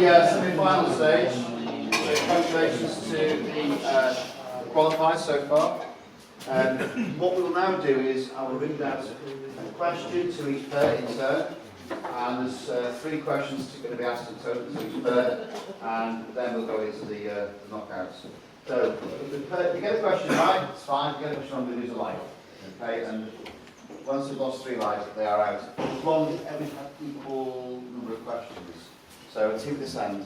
the semi-final stage. So congratulations to the qualifiers so far. What we will now do is I will read out a question to each pair in turn, and there's 3 questions going to be asked in total to each pair, and then we'll go into the knockouts. So if you get a question right, it's fine. If you get a question wrong, we lose a life. Okay, and once they've lost 3 lives, they are out. As long as everyone has equal number of questions. So a team at this end,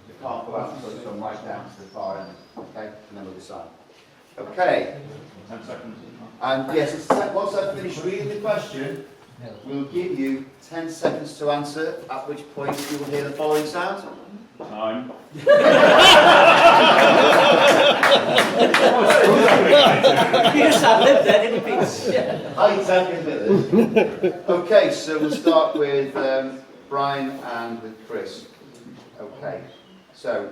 you can't go out until it's gone right down to the far end. Okay, and then we'll decide. Okay. 10 seconds. And yes, once I've finished reading the question, we'll give you 10 seconds to answer, at which point you will hear the following sound. Time. He just had lived there, didn't he? Exactly. Okay, so we'll start with Brian and with Chris. Okay, so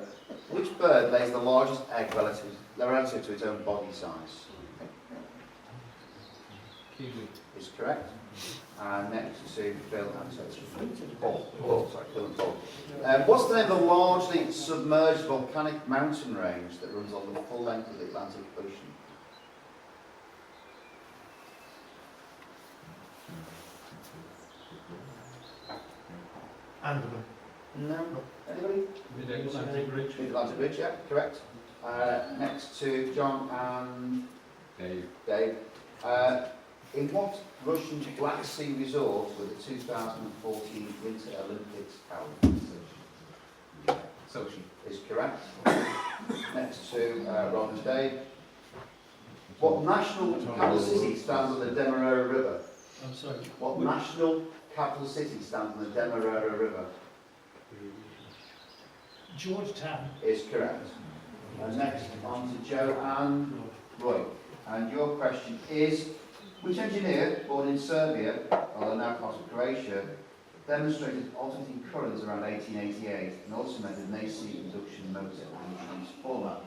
which bird lays the largest egg relative to its own body size? Kiwi. Is correct. And next to Phil and Paul. Sorry, Phil and Paul. What's the name of the largely submerged volcanic mountain range that runs along the full length of the Atlantic Ocean? Andaman. No. Anybody? Mid-Atlantic Ridge. Mid-Atlantic Ridge, yeah, correct. Next to John and Dave. In what Russian Black Sea resort were the 2014 Winter Olympics held? Sochi. Is correct. Next to Ron and Dave. What national capital city stands on the Demerara River? I'm sorry. What national capital city stands on the Demerara River? Georgetown. Is correct. And next on to Joe and Roy. And your question is, which engineer, born in Serbia, although now part of Croatia, demonstrated alternating currents around 1888 and also made an AC induction motor and introduced format?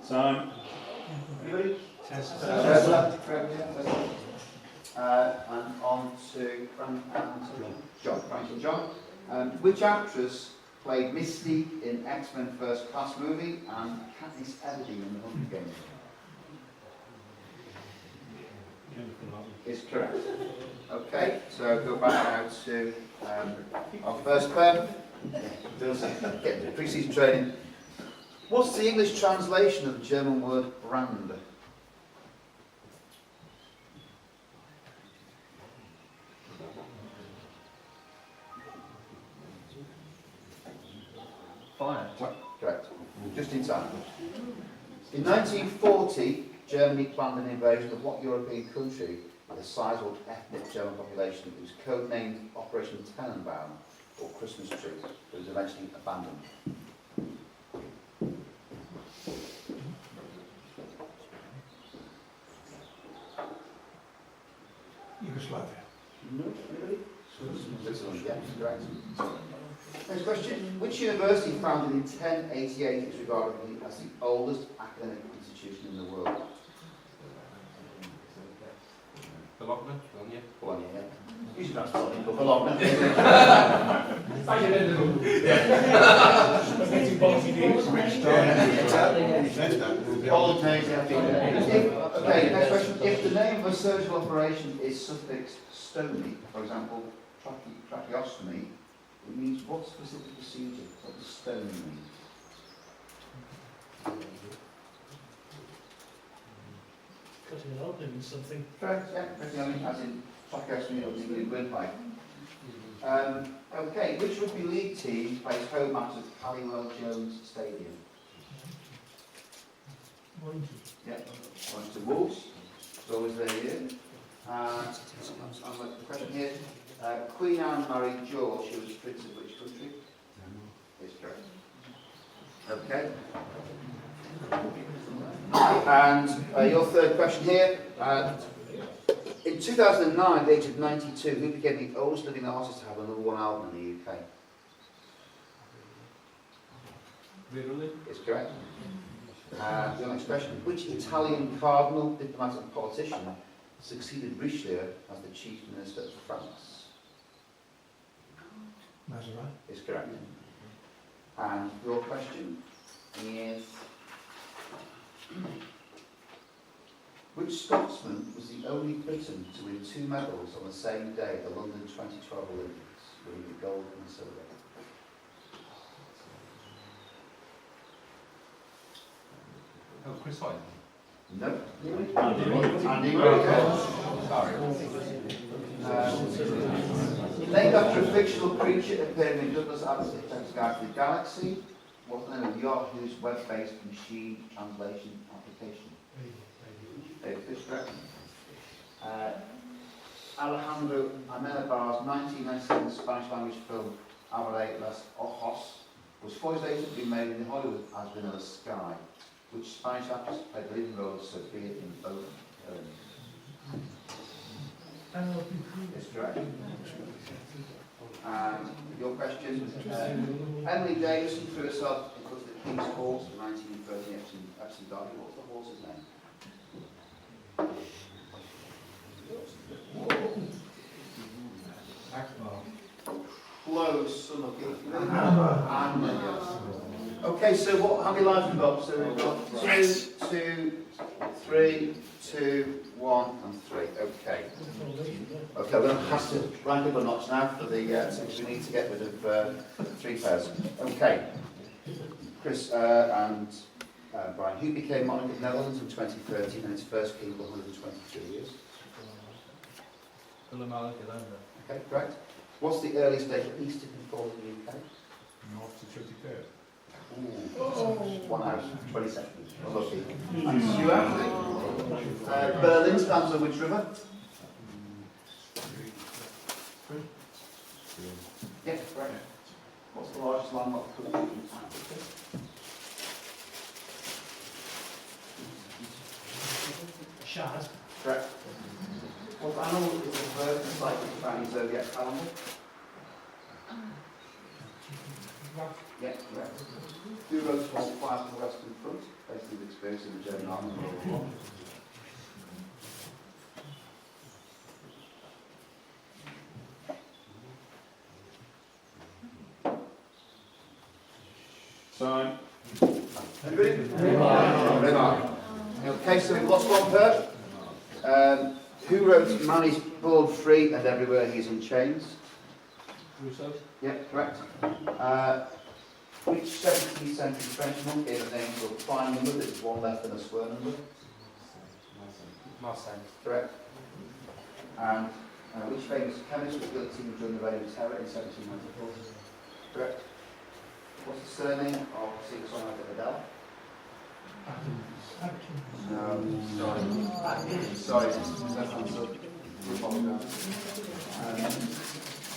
Time. Anybody? Tesla. Tesla. Correct, yeah, Tesla. And on to Frank and John. Frank and John. Which actress played Misty in X-Men First Class movie and Katniss Everdeen in The Hunger Games? Is correct. Okay, so go back now to our first pair. Get to pre-season training. What's the English translation of the German word brand? Fire. Correct. Just in time. In 1940, Germany planned an invasion of what European country with a sizable ethnic German population? It was codenamed Operation Tannenbaum, or Christmas Tree, but was eventually abandoned. Yugoslavia. No, anybody? Switzerland, yeah, correct. Next question. Which university, founded in 1088, is regarded as the oldest academic institution in the world? Bologna. Bologna. Bologna, yeah. Usually that's Bologna, but Bologna. Okay, next question. If the name of a surgical operation is suffixed stony, for example, tracheostomy, it means what specific procedure? What does stony mean? Cutting an opening in something. Correct, yeah. Cutting as in tracheostomy of the windpipe. Okay, which rugby league team plays home at Halliwell Jones Stadium? Yeah, points to Wolves. It's always there here. And the question here. Queen Anne married George, who was Prince of which country? Is correct. Okay. And your third question here. In 2009, at the age of 92, who became the oldest living artist to have a #1 album in the UK? Really? Is correct. The next question, which Italian cardinal, diplomat and politician succeeded Richelieu as the chief minister of France? Mazarin. Is correct. And your question is, which Scotsman was the only Briton to win 2 medals on the same day at the London 2012 Olympics, winning the gold and silver? Oh, Chris White. No. Andy Andy Murray. Sorry. Named after a fictional creature appearing in Douglas Adams' Guide to the Galaxy, what's the name of Yahoo's web-based machine translation application? Is correct. Alejandro Amenabar's 1997 Spanish language film Abre las Ojos was 4 years later being made in Hollywood as Vanilla Sky, which Spanish actress played the leading role of Sophia in both films. Is correct. And your question, Emily Davison threw herself into the King's Horse in 1930 Epsom Derby. What's the horse's name? Close, son of Okay, so how many lives have we got? So we've got 2, 2, 3, 2, 1, and 3. Okay. Okay, we're going to have to rank up a notch now for the since we need to get rid of 3,000. Okay. Chris and Brian, who became monarch of the Netherlands in 2013 and its first king for 123 years? Okay, correct. What's the earliest date of Easter can fall in the UK? North to 23rd. Ooh. 1 hour, 20 seconds. Lucky. And Stuart, Berlin stands on which river? Yes, correct. What's the largest landlocked country in Africa? Shard. Correct. What animal is the bird likely to find in zodiac calendar? Yeah, correct. Who wrote Small Fires on the Western Front, based on his experience in the German army in World War I? Time. Everybody? Okay, so we've lost one per. Who wrote Man is Born Free and Everywhere He's in Chains? Rousseau. Yeah, correct. Which 17th century French monk gave a name to a prime number that is 1 less than a square number? Marseille. Correct. And which famous chemist was guillotined during the Reign of Terror in 1794? Correct. What's the surname of singer-songwriter Adele? No. Sorry. That's answer. We apologise.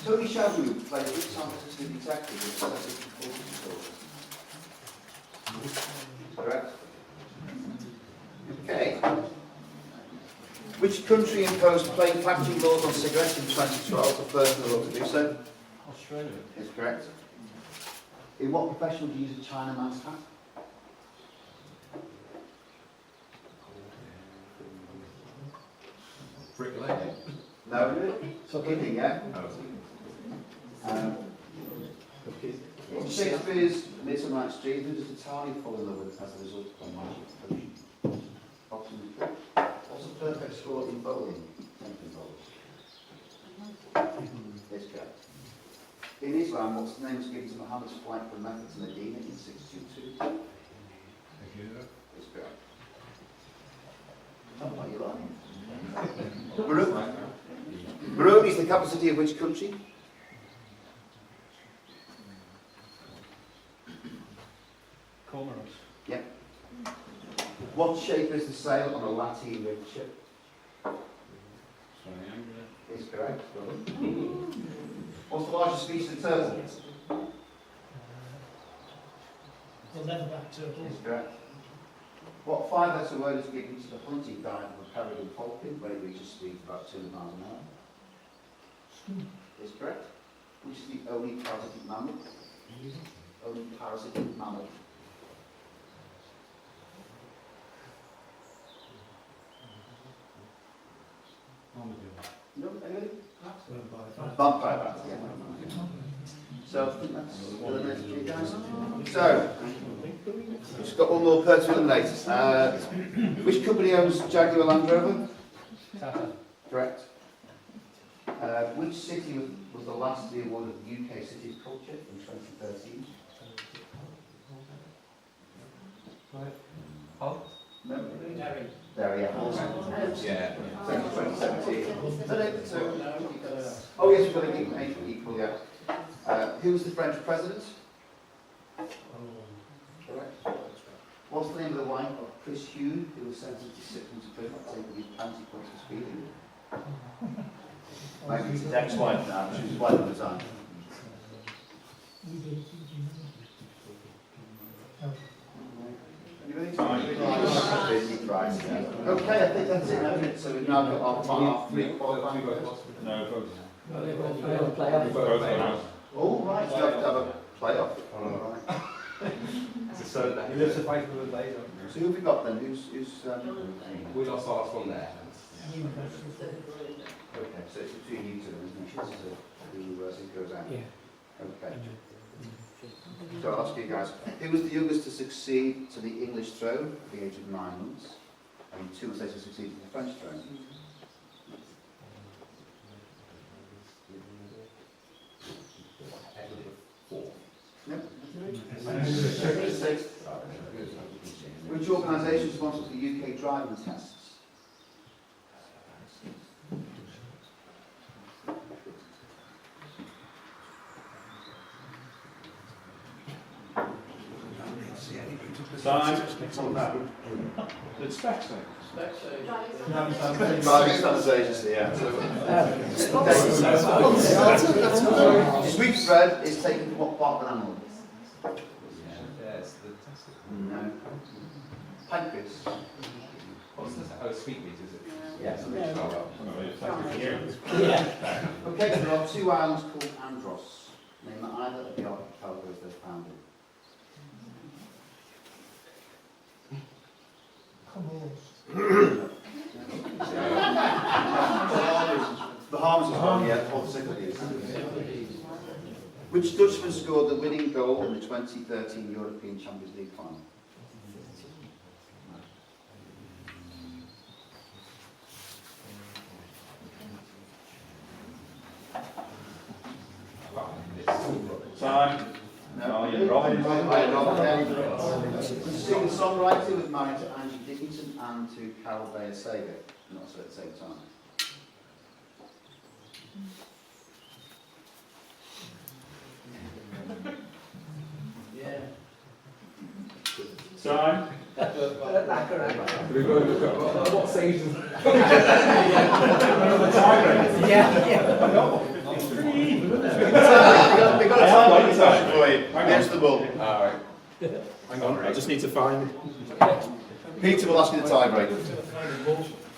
Tony Shalhoub played which San Francisco detective in the 1740s? Correct. Okay. Which country imposed plain packaging laws on cigarettes in 2012, the first in the world to do so? Australia. Is correct. In what profession would you use a Chinaman's hat? Bricklayer. No. Kidding, yeah? Shakespeare's Midsummer Night's Dream, who does the Talia fall in love with as a result of a magic potion? Option 3. What's the perfect score in bowling? Yes, correct. In Islam, what's the name given to Muhammad's flight from Mecca to Medina in 622? Yes, correct. Oh, why are you lying? Burundi is the capital city of which country? Comoros. Yeah. What shape is the sail on a lateen rigged ship? Is correct. What's the largest species of turtle? The leatherback turtle. Is correct. What 5-letter word is given to the hunting dive of a peregrine falcon when it reaches speed of about 200 miles an hour? Is correct. Which is the only parasitic mammal? Only parasitic mammal. Vampire bat, yeah. So I think that's eliminated for you guys. So, just got one more per to eliminate. Which company owns Jaguar Land Rover? Tata. Correct. Which city was the last to be awarded the UK City of Culture in 2013? Hull? No. Derry. There, yeah. Yeah. 2017. Is that it? Oh yes, we've got to keep equal, yeah. Who was the French president? Correct. What's the name of the wife of Chris Huhne, who was sentenced to 6 months in prison for taking his penalty points for speeding? Maybe it's his ex-wife now, she was his wife at the time. Anybody? Okay, I think that's it, isn't it? So we've now got our three qualifying votes. No, vote. Oh, right, so you have to have a playoff. All right. He lives a fight with a later. So who have we got then? Who's We lost our last one there. okay, so it's between you two, isn't it? Who goes out? Yeah. Okay. So I'll ask you guys, who was the youngest to succeed to the English throne at the age of 9 months? And 2 months later succeeded to the French throne? Yep. Which organisation sponsors the UK driving tests? Time. It's Spexo. Driving standards agency, yeah. Sweetbread is taken from what part of an animal? Yeah, it's the testicle. No. Pancreas. What's this? Oh, sweet meat, is it? Yes. Yeah. Okay, so there are 2 islands called Andros. Name either of the archipelagos they're found in. Bahamas is one, yeah, Port Cyclades. Which Dutchman scored the winning goal in the 2013 European Champions League final? Time. No, you're wrong. Singer-songwriter was married to Angie Dickinson and to Carol Bayer Sager, not so at the same time. Yeah. Time. What season? We've got a time for you. Against the bull. Alright. Hang on, I just need to find. Peter will ask you the tiebreaker.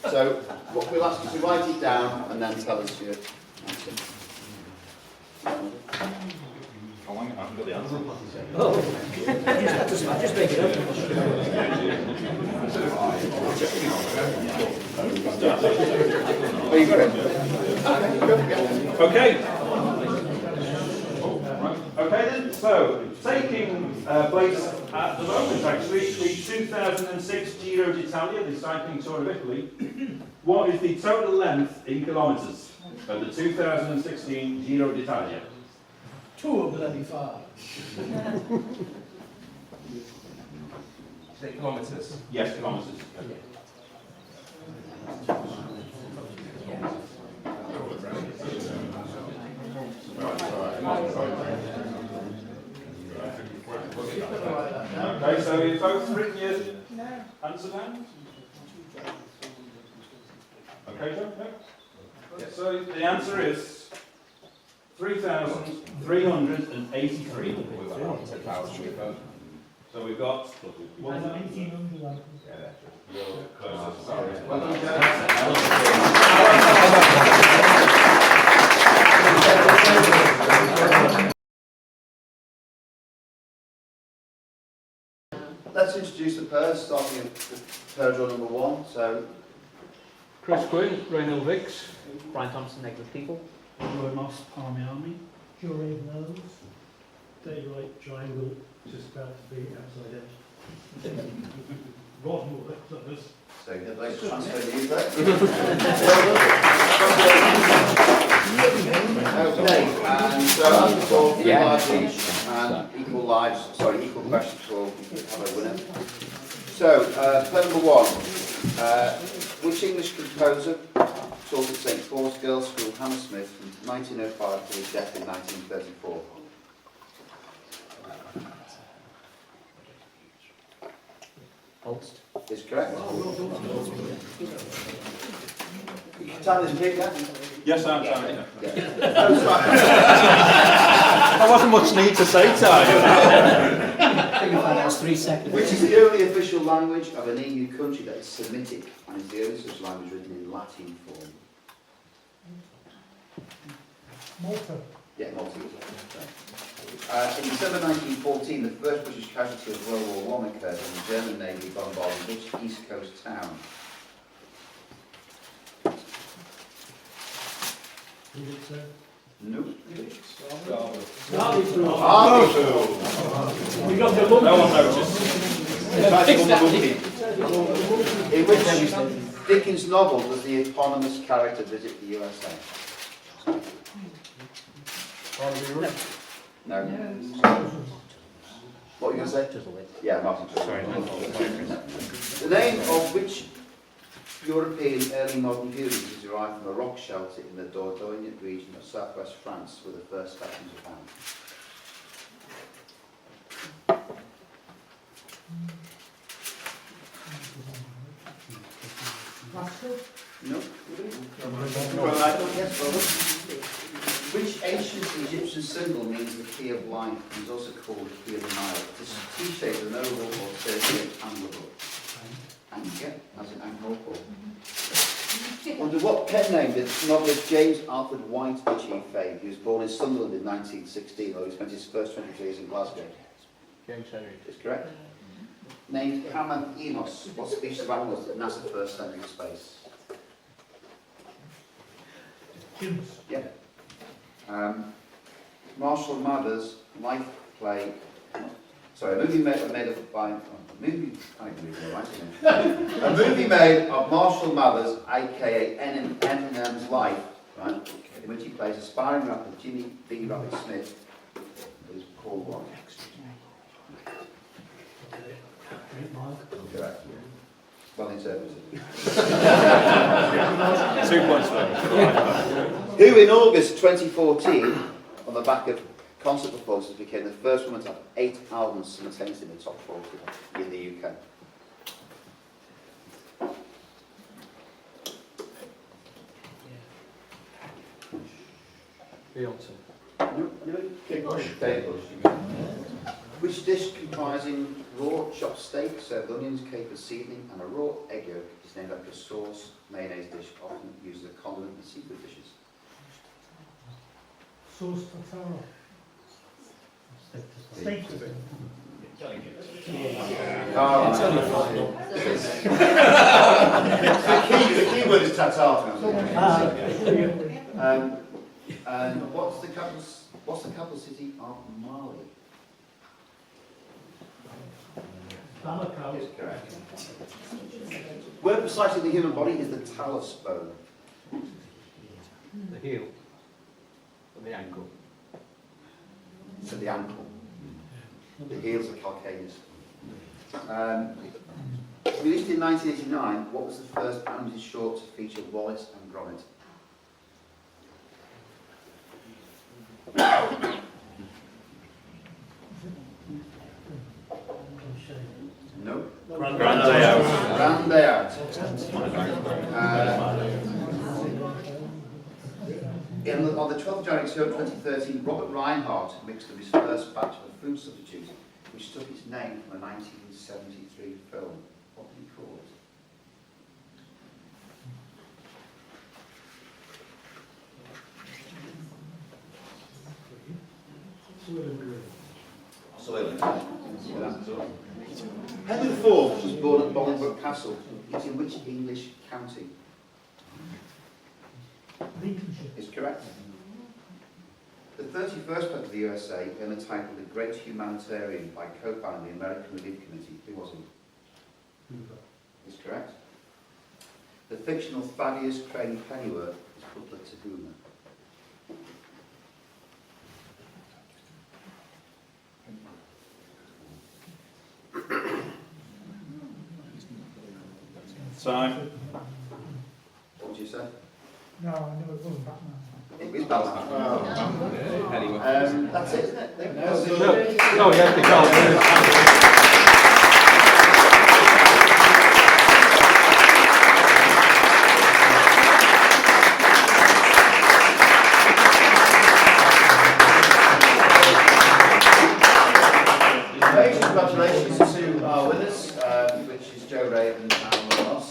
So, what we'll ask you to write it down and then tell us your answer. Oh, hang on, I haven't got the answer. Just make it up. Oh, you got it? Okay. Okay then, so taking place at the moment actually, the 2006 Giro d'Italia, the cycling tour of Italy. What is the total length in kilometres of the 2016 Giro d'Italia? 235. Is it kilometres? Yes, kilometres. Okay, so you've both written your answer down? Okay, John? No? So the answer is 3,383. We've got 10,000 we've got. So we've got 1900. Yeah, that's You're closest. sorry. Well done, Joe. Let's introduce the pairs, starting with pair draw number 1. So, Chris Quinn, Raynell Vicks. Brian Thompson, Negative People. Roy Moss, Army Army. Jury of those. Daylight Triangle, just about to be upside down. Rodmore, that's So you'd like to transfer the there? Okay, and so for three large each and equal lives, sorry, equal questions for we have a winner. So, plan number one, which English composer taught at St Paul's Girls' School, Hammersmith from 1905 to his death in 1934? Holst. Is correct. Time is big, yeah? Yes, I'm sorry. Yeah. Oh, sorry. There wasn't much need to say, Ty. I think if I asked 3 seconds. Which is the only official language of an EU country that is Semitic and is the only such language written in Latin form? Malta. Yeah, Maltese. In December 1914, the first British casualty of World War I occurred when the German Navy bombarded which East Coast town? Nope. Hartlepool. Hartlepool. We got the lump. No one noticed. In which Dickens' novel does the eponymous character visit the USA? No. What were you going to say? Yeah, Martin. Sorry, The name of which European early modern building is derived from a rock shelter in the Dordogne region of southwest France, where the first statues are found? No. Yes, Robert. Which ancient Egyptian symbol means the key of life and is also called the key of the Nile? This T-shaped with an oval or circular angle. Anchor, as in anchor. Under what pen name did novelist James Alfred White achieve fame? He was born in Sunderland in 1916, although he spent his first 23 years in Glasgow. James Henry. Is correct. Named Hammer Enos, what species of animals did NASA first send into space? Chimps. Yeah. Marshall Mathers' life play. Sorry, a movie made of by a movie made of Marshall Mathers, aka Eminem's life, right? In which he plays aspiring rapper Jimmy B. Rabbit Smith, is called what? Correct. Well interpreted. 2 points for me. Who in August 2014, on the back of concert performances, became the first woman to have 8 albums simultaneously in the top 40 in the UK? Beyonce. Kate Bush. Which dish comprising raw chopped steak, served with onions, capers, seasoning, and a raw egg yolk is named after a sauce mayonnaise dish often used as a condiment in seafood dishes? Sauce tartare. Steak. The key word is tartare. Ah, And what's the capital city of Mali? Bamako. Is correct. Where precisely in the human body is the talus bone? The heel. And the ankle. So the ankle. The heels are calcaneus. Released in 1989, what was the first animated short to feature Wallace and Gromit? No. Grand Day Out. Grand Day Out. On the 12th of January 2013, Robert Reinhardt mixed up his first batch of a food substitute, which took its name from a 1973 film. What did he call it? Soylent. Henry IV was born at Bolingbroke Castle. It's in which English county? Lincolnshire. Is correct. The 31st President of the USA earned the title The Great Humanitarian by co-founding the American Relief Committee. Who was he? Is correct. The fictional Thaddeus Crane Pennyworth is published to Hoomer. Time. What would you say? No, I never was Batman. It was Batman. Anyway. That's it, isn't it? No, yeah, the goal. Congratulations to our winners, which is Joe Raven and Will Ross.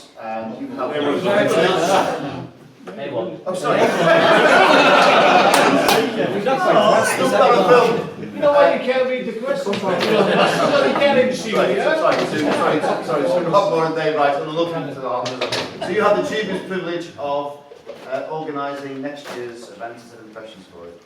You have Oh, sorry. Still got a film. You know why you can't read the questions? You can't see Sorry, so Rob, Laura and Dave, right, and look into the answers. So you have the dubious privilege of organising next year's events and impressions for it.